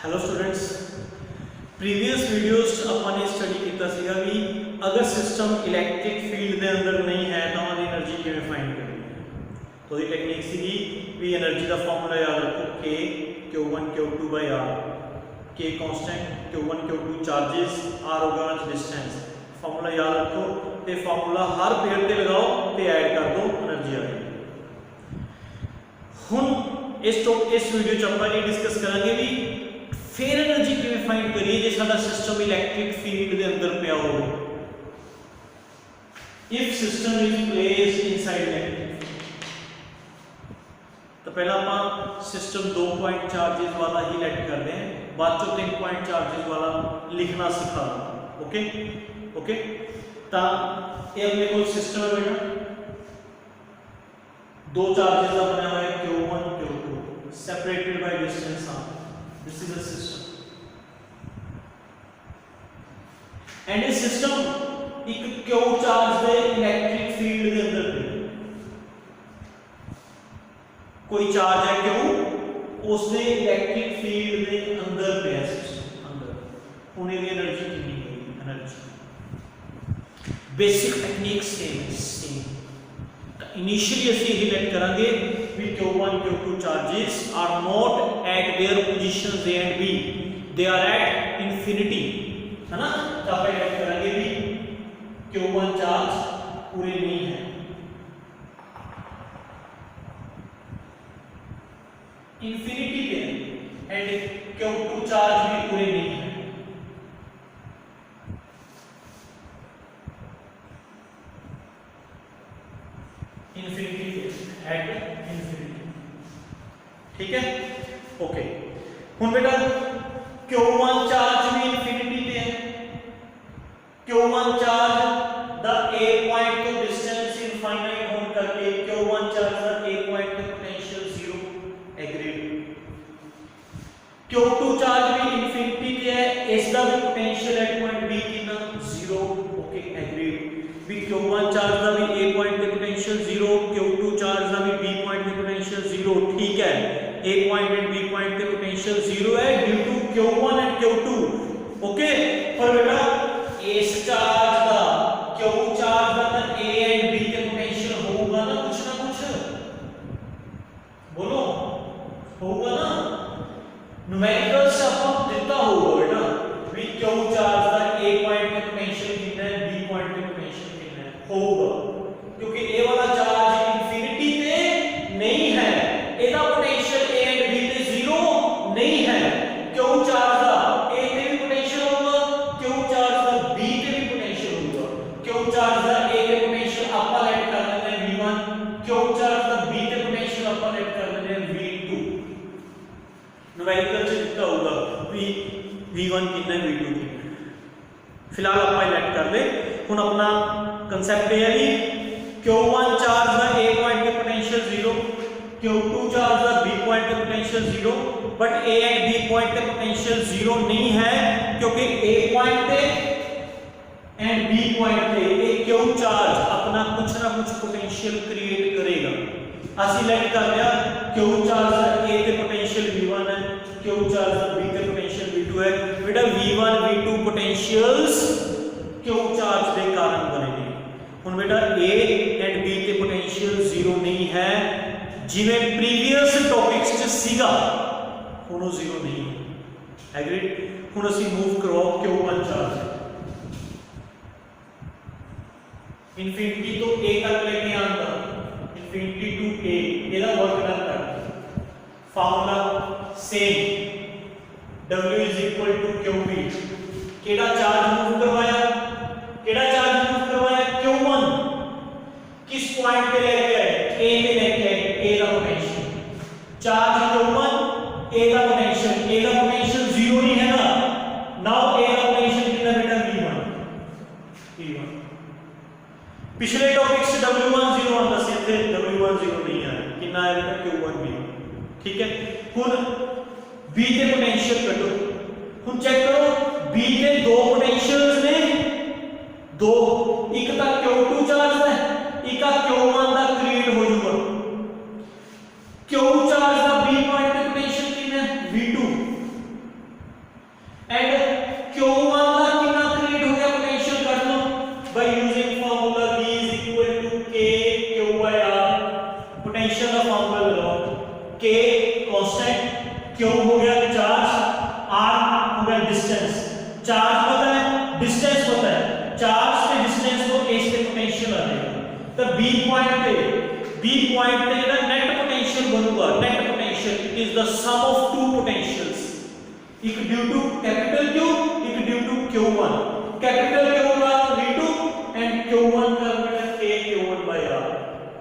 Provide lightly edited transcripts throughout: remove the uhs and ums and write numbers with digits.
Hello students, previous videos अपन ने study किया सीगा भी अगर सिस्टम इलैक्ट्रिक फील्ड के अंदर नहीं है तो ਉਹਦੀ એનર્ਜੀ ਕਿਵੇਂ ਫਾਈਂਡ ਕਰਨੀ ਹੈ। तो ये टेक्निक सीगी भी एनर्जी का फार्मूला याद रखो K Q1 Q2 by R, K constant, Q1 Q2 charges, R होगा डिस्टेंस। फार्मूला याद रखो ते फार्मूला हर पेयर ते लगाओ ते ऐड कर दो, एनर्जी आ जाएगी। हुण इस वीडियो च ਆਪਾਂ ਇਹ डिस्कस करांगे भी फिर एनर्जी किवें फाइंड करिए जे साडा सिस्टम इलैक्ट्रिक फील्ड दे अंदर पिया होवे। If system is placed inside electric, तो पहला आप सिस्टम 2 पॉइंट चार्जेस वाला ही लेट करते हैं, बाद चो 3 पॉइंट चार्जेस वाला लिखना सिखा दो। ओके ओके, तो ये अपने को सिस्टम है बेटा, दो चार्जेस का बना हुआ है Q1 Q2 separated by distance r। This is a system and a system एक Q चार्ज दे इलेक्ट्रिक फील्ड के अंदर पे कोई चार्ज है Q, उसने इलेक्ट्रिक फील्ड के अंदर पे है सिस्टम अंदर, उन्हें भी एनर्जी कितनी होगी, energy basic technique same. Initially ਅਸੀਂ ਇਹ ਲੈਟ ਕਰਾਂਗੇ ਵੀ Q1 Q2 charges are not at their positions A and B, they are at infinity, है ना। तो आप लेट करेंगे भी Q1 चार्ज पूरे नहीं है, इंफिनिटी पे, एंड Q2 चार्ज भी पूरे नहीं है। इंफिनिटी एट इंफिनिटी, ठीक है। ओके, हुन बेटा Q1 चार्ज भी इंफिनिटी पे है। Q1 charge the A point तो डिस्टेंस इनफाइनाइट होने करके Q1 charge the A point पे पोटेंशियल 0, एग्रीड। Q2 चार्ज भी इंफिनिटी पे है, इसका भी पोटेंशियल एट पॉइंट B कितना 0, ओके एग्रीड। भी Q1 चार्ज का भी A पॉइंट पे पोटेंशियल 0, Q2 चार्ज का भी B पॉइंट पे पोटेंशियल 0, ठीक है। A point and B point पे पोटेंशियल 0 है due to Q1 and Q2, okay. पर बेटा इस चार्ज का Q चार्ज का A एंड B पे पोटेंशियल होगा ना कुछ, बोलो होगा ना। न्यूमेरिकल से आपको दिखता होगा बेटा भी Q चार्ज का A पॉइंट पे पोटेंशियल कितना है, B पॉइंट पे पोटेंशियल कितना है होगा, क्योंकि A वाला चार्ज इंफिनिटी पे नहीं है, एदा पोटेंशियल A एंड B पे 0 नहीं है। Q चार्ज का A पे भी पोटेंशियल होगा, Q चार्ज का B पे भी पोटेंशियल होगा। Q चार्ज का A पे पोटेंशियल आपका लेट कर देते हैं V1, Q चार्ज का B पे पोटेंशियल आपका लेट कर देते हैं V2। न्यूमेरिकल से दिखता होगा V1 कितना है, V2 कितना है। फिलहाल आप लेट कर ले। हुन अपना कांसेप्ट है कि Q1 चार्ज का A पॉइंट पे पोटेंशियल 0, Q2 चार्ज का B पॉइंट पे potential 0, but A and B point पे पोटेंशियल 0 नहीं है, क्योंकि A पॉइंट पे एंड B पॉइंट पे एक Q चार्ज अपना कुछ ना कुछ पोटेंशियल क्रिएट करेगा। ਅਸੀਂ ਲੈਟ कर लिया Q चार्ज A पे पोटेंशियल V1 है, Q चार्ज B पे पोटेंशियल V2 है। बेटा V1 V2 potentials Q charge के कारण बनेंगे। हुन बेटा A एंड B के पोटेंशियल 0 नहीं है, जिवें प्रीवियस टॉपिक्स च सीगा, हुन 0 नहीं है, एग्रीड। हुन ਅਸੀਂ मूव करवाओ Q1 चार्ज इंफिनिटी तो A तक लेके आंदा, इंफिनिटी टू A, ਇਹਦਾ वर्क डन कर। Formula same, W is equal to QV। केड़ा चार्ज मूव करवाया, केड़ा चार्ज मूव करवाया Q1, किस पॉइंट पे लेके आए, A पे लेके आए, A का पोटेंशियल चार्ज Q1, A का पोटेंशियल, A का पोटेंशियल 0 नहीं है ना। नाउ A का पोटेंशियल कितना बेटा V1। पिछले टॉपिक से W1 0 आंदा सी, थे W1 0 नहीं आया, कितना आया बेटा Q1 B, ठीक है। हुन B के पोटेंशियल कटो, हुन चेक करो B के दो पोटेंशियल्स ने, दो, एक का Q2 चार्ज है, एक का Q1 दा क्रिएट हो जाऊगा। Q चार्ज दा B पॉइंट पे पोटेंशियल कितना है V2, लगाओ, K कांस्टेंट, Q हो गया चार्ज, R हो गया डिस्टेंस। चार्ज पता है, डिस्टेंस पता है, चार्ज के डिस्टेंस को A से पोटेंशियल आ जाएगा। तो B पॉइंट पे ना net potential बनूगा। Net potential is the some of to potentials, एक ड्यू टू कैपिटल Q, एक due to Q1। Capital Q का V2 एंड Q1 का K Q1/R।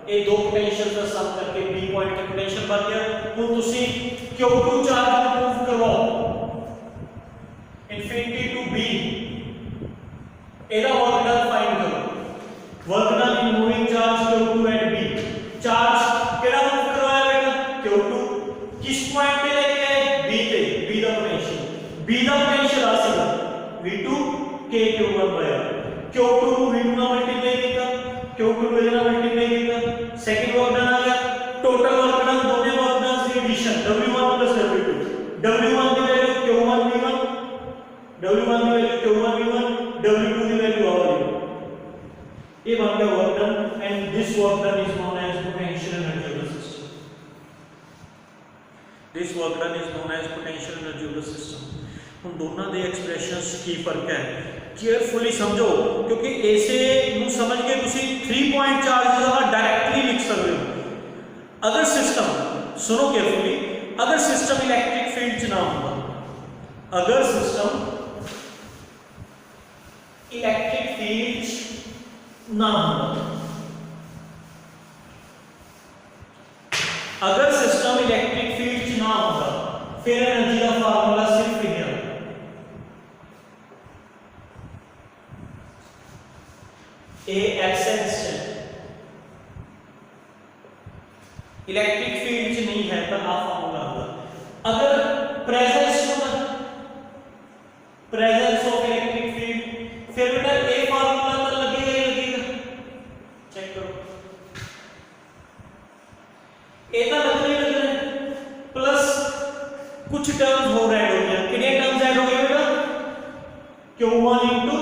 ये दो पोटेंशियल का सम करके B पॉइंट का पोटेंशियल बन गया। तो ਤੁਸੀਂ Q2 चार्ज मूव करवाओ इंफिनिटी टू B, ਇਹਦਾ वर्क डन फाइंड करो। Work done in moving charge Q2 and B। Charge केड़ा मूव करवाया बेटा, Q2, किस पॉइंट पे लेके आए, B पे। B दा पोटेंशियल आ सीगा V2 K Q1/R। Q2 ਨੂੰ V2 ਨਾਲ ਮਲਟੀਪਲਾਈ ਕੀਤਾ, Q2 ਨੂੰ ਨਾਲ ਮਲਟੀਪਲਾਈ ਕੀਤਾ, सेकंड वर्क डन आ गया। टोटल वर्क डन दोनों वर्क डन की एडिशन W1 + W2। W1 की वैल्यू Q1 V1, W1 की वैल्यू Q1 V1, W2 की वैल्यू आ गई। ये बन गया work done and this work done is known as potential energy of the system. This work done is known as potential energy of the system. हम दोनों दे expressions की फर्क है, केयरफुली समझो, क्योंकि ऐसे ਨੂੰ समझ के ਤੁਸੀਂ 3 पॉइंट चार्जेस का डायरेक्टली लिख सकते हो। अगर सिस्टम, सुनो केयरफुली, अगर सिस्टम इलेक्ट्रिक फील्ड च ना होता, अगर सिस्टम इलेक्ट्रिक फील्ड ना होता, अगर सिस्टम इलेक्ट्रिक फील्ड च ना होता, फिर एनर्जी का फार्मूला सिर्फ ये है, A एब्सेंस। इलेक्ट्रिक फील्ड च नहीं है तो आ फार्मूला होगा। अगर प्रेजेंस होगा, प्रेजेंस ऑफ इलेक्ट्रिक फील्ड, फिर बेटा ए फार्मूला तो लगेगा ही लगेगा। चेक करो, ए तो लगना ही लगना है, प्लस कुछ टर्म्स हो ऐड हो गया। कितने टर्म्स ऐड हो गए बेटा, Q1 *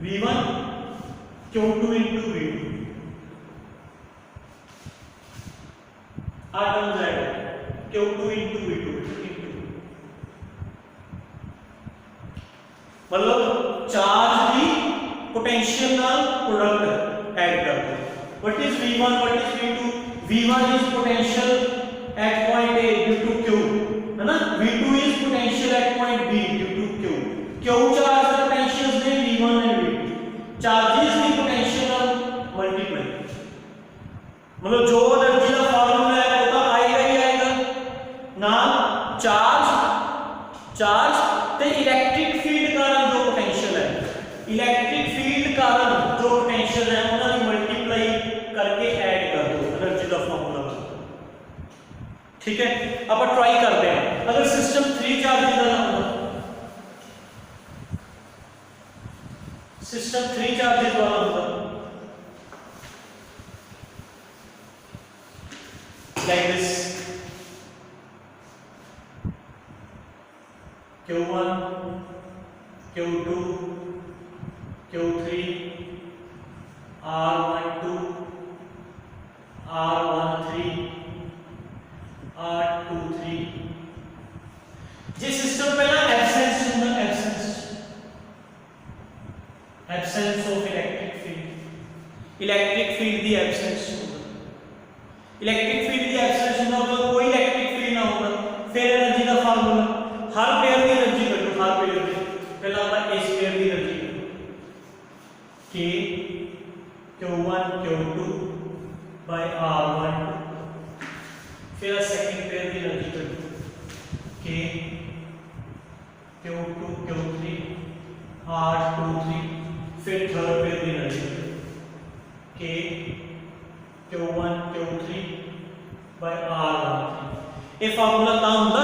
V1, Q2 * V2। Terms add Q2 * V2 मतलब चार्ज की पोटेंशियल का प्रोडक्ट ऐड कर दो। What is V1, what is V2? V1 is potential at point A due to Q, है ना। V2 is potential at point B due to Q। Q charge का potential है V1 and V2। Charges की potential multiply, मतलब जो energy का formula है वो तो आएगा ही आएगा ना। चार्ज ते इलेक्ट्रिक फील्ड कारण जो पोटेंशियल है, इलेक्ट्रिक फील्ड कारण जो पोटेंशियल है उन्हें मल्टीप्लाई करके ऐड कर दो एनर्जी का फार्मूला। ठीक है, अब ट्राई करते हैं। अगर सिस्टम 3 चार्जेस का होगा, सिस्टम 3 चार्जेस वाला होगा, like this, Q1, Q2, Q3, R12, R13, R23। जिस सिस्टम पे ना एब्सेंस होगा, absence of electric field, electric field the absence होगा, इलेक्ट्रिक फील्ड की एब्सेंस होगा तो कोई इलेक्ट्रिक फील्ड ना होगा, फिर एनर्जी का फार्मूला हर पेयर की एनर्जी करो, हर पेयर की पहला अपन इस पेयर की एनर्जी करो, K Q1 Q2 by R1, फिर सेकंड पेयर की एनर्जी करो K Q2 Q3 R23, फिर थर्ड पेयर की एनर्जी करो K Q1 Q3 by R13। ये फार्मूला का होगा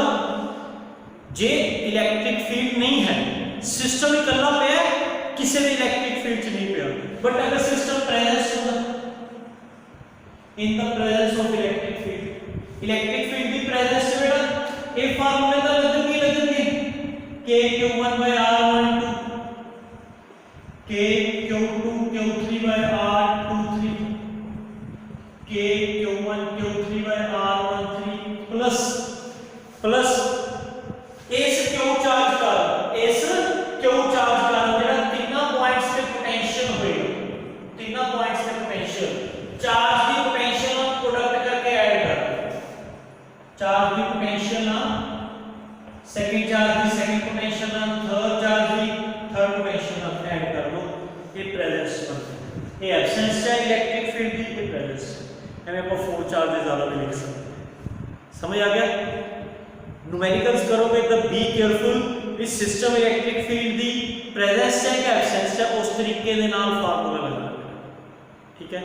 जे इलेक्ट्रिक फील्ड नहीं है, सिस्टम इकल्ला पे है, किसी भी इलेक्ट्रिक फील्ड नहीं पे, बट अगर सिस्टम प्रेजेंस होगा in the presence of electric field की प्रेजेंस से बेटा ये फार्मूले का लगेंगे K Q1 by R12, K Q2 Q3 by R23, K Q1 Q3 plus plus इस क्यू चार्ज कारण ਜਿਹੜਾ ਤਿੰਨਾਂ ਪੁਆਇੰਟਸ ਤੇ ਪੋਟੈਂਸ਼ੀਅਲ ਹੋਏਗਾ, ਤਿੰਨਾਂ ਪੁਆਇੰਟਸ ਤੇ ਪੋਟੈਂਸ਼ੀਅਲ ਚਾਰਜ ਦੀ ਪੋਟੈਂਸ਼ੀਅਲ ਨਾਲ ਪ੍ਰੋਡਕਟ ਕਰਕੇ ਐਡ ਕਰ, ਚਾਰਜ ਦੀ ਪੋਟੈਂਸ਼ੀਅਲ ਨਾਲ सेकंड चार्ज की सेकंड पोटेंशियल ਨਾਲ थर्ड चार्ज की थर्ड पोटेंशियल ਨਾਲ ऐड कर दो, ये प्रेजेंस बनता है, ये एब्सेंस है इलेक्ट्रिक फील्ड की, ये प्रेजेंस है। मैं आप फोर चार्जेस ज्यादा भी लिख सकते, समझ आ गया। न्यूमेरिकल्स करोगे तो बी केयरफुल, इस सिस्टम इलेक्ट्रिक फील्ड की प्रेजेंस है कि एब्सेंस है उस तरीके दे नाल फार्मूला लगाना, ठीक है।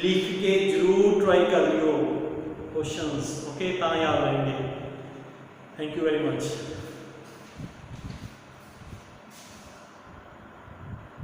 लिख के जरूर ट्राई कर लियो क्वेश्चंस, ओके, ता याद रहेंगे। Thank you very much.